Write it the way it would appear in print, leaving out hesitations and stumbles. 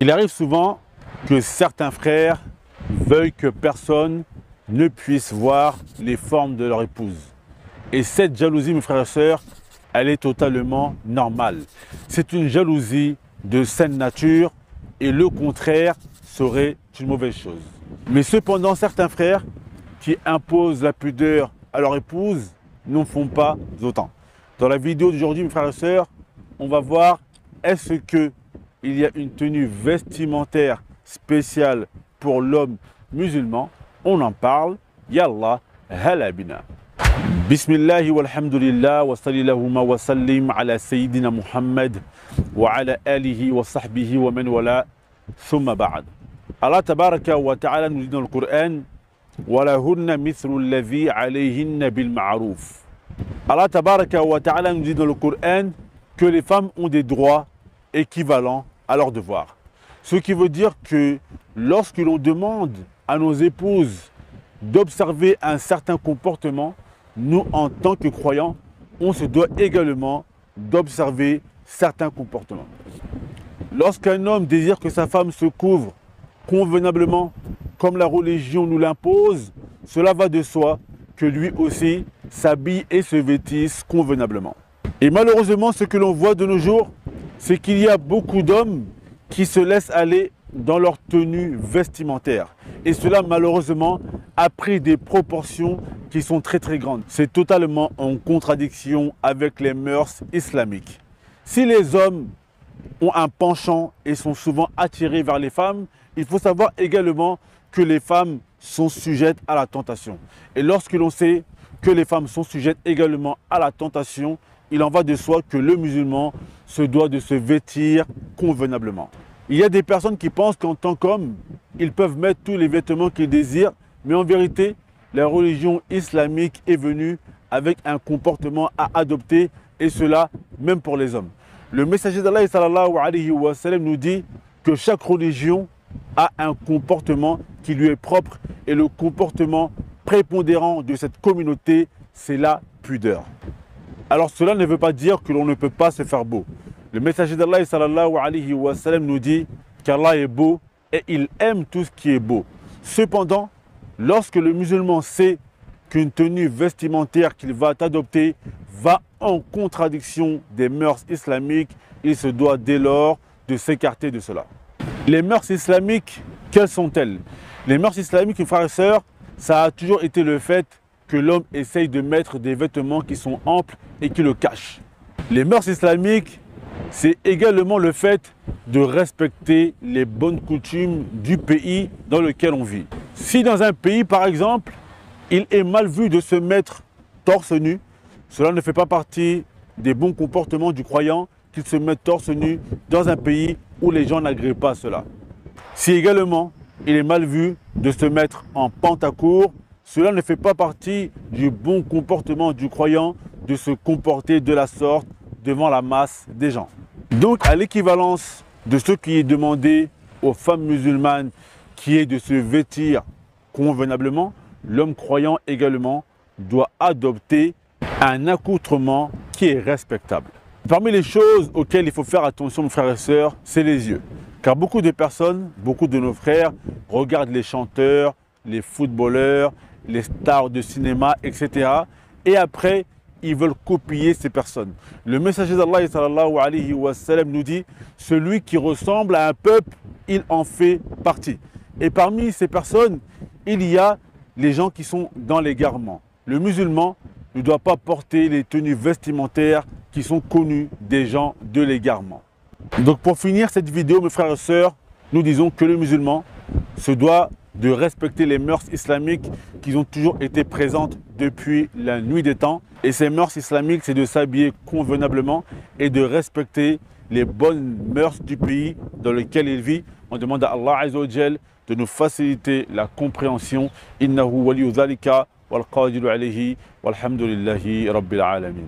Il arrive souvent que certains frères veuillent que personne ne puisse voir les formes de leur épouse. Et cette jalousie, mes frères et sœurs, elle est totalement normale. C'est une jalousie de saine nature et le contraire serait une mauvaise chose. Mais cependant, certains frères qui imposent la pudeur à leur épouse n'en font pas autant. Dans la vidéo d'aujourd'hui, mes frères et sœurs, on va voir est-ce qu'il y a une tenue vestimentaire spéciale pour l'homme musulman. On en parle. Yallah, halabina. Bismillah walhamdulillah wa sallallahu wa sallim ala sayyidina Muhammad wa ala alihi wa sahbihi wa man wala thumma ba'd. Allah tabaraka wa ta'ala nous dit dans le Coran وَلَهُنَّ مِثْلُ الَّذِي عَلَيْهِنَّ بِالْمَعْرُوفِ. Allah tabaraka wa ta'ala nous dit dans le Coran que les femmes ont des droits équivalents à leurs devoirs. Ce qui veut dire que lorsque l'on demande à nos épouses d'observer un certain comportement, nous, en tant que croyants, on se doit également d'observer certains comportements. Lorsqu'un homme désire que sa femme se couvre convenablement, comme la religion nous l'impose, cela va de soi que lui aussi s'habille et se vêtisse convenablement. Et malheureusement, ce que l'on voit de nos jours, c'est qu'il y a beaucoup d'hommes qui se laissent aller dans leur tenue vestimentaire. Et cela, malheureusement, a pris des proportions qui sont très grandes. C'est totalement en contradiction avec les mœurs islamiques. Si les hommes ont un penchant et sont souvent attirés vers les femmes, il faut savoir également que les femmes sont sujettes à la tentation. Et lorsque l'on sait que les femmes sont sujettes également à la tentation, il en va de soi que le musulman se doit de se vêtir convenablement. Il y a des personnes qui pensent qu'en tant qu'hommes, ils peuvent mettre tous les vêtements qu'ils désirent, mais en vérité, la religion islamique est venue avec un comportement à adopter, et cela même pour les hommes. Le messager d'Allah sallallahu alayhi wa sallam nous dit que chaque religion a un comportement qui lui est propre, et le comportement prépondérant de cette communauté, c'est la pudeur. Alors cela ne veut pas dire que l'on ne peut pas se faire beau. Le messager d'Allah sallallahu alayhi wa sallam nous dit qu'Allah est beau et il aime tout ce qui est beau. Cependant, lorsque le musulman sait qu'une tenue vestimentaire qu'il va adopter va en contradiction des mœurs islamiques, il se doit dès lors de s'écarter de cela. Les mœurs islamiques, quelles sont-elles? Les mœurs islamiques, mes frères et sœurs, ça a toujours été le fait que l'homme essaye de mettre des vêtements qui sont amples et qui le cachent. Les mœurs islamiques, c'est également le fait de respecter les bonnes coutumes du pays dans lequel on vit. Si dans un pays, par exemple, il est mal vu de se mettre torse nu, cela ne fait pas partie des bons comportements du croyant qu'il se mette torse nu dans un pays où les gens n'agréent pas cela. Si également il est mal vu de se mettre en pantacourt, cela ne fait pas partie du bon comportement du croyant de se comporter de la sorte devant la masse des gens. Donc à l'équivalence de ce qui est demandé aux femmes musulmanes, qui est de se vêtir convenablement, l'homme croyant également doit adopter un accoutrement qui est respectable. Parmi les choses auxquelles il faut faire attention, mes frères et sœurs, c'est les yeux. Car beaucoup de personnes, beaucoup de nos frères regardent les chanteurs, les footballeurs, les stars de cinéma, etc. Et après, ils veulent copier ces personnes. Le messager d'Allah sallallahu alayhi wa sallam nous dit « Celui qui ressemble à un peuple, il en fait partie ». Et parmi ces personnes, il y a les gens qui sont dans l'égarement. Le musulman ne doit pas porter les tenues vestimentaires qui sont connues des gens de l'égarement. Donc pour finir cette vidéo, mes frères et sœurs, nous disons que le musulman se doit de respecter les mœurs islamiques qui ont toujours été présentes depuis la nuit des temps. Et ces mœurs islamiques, c'est de s'habiller convenablement et de respecter les bonnes mœurs du pays dans lequel il vit. On demande à Allah Azza wa Jal de nous faciliter la compréhension. Innahu waliyu dhalika wal qadiru alayhi walhamdulillahi rabbil alamin.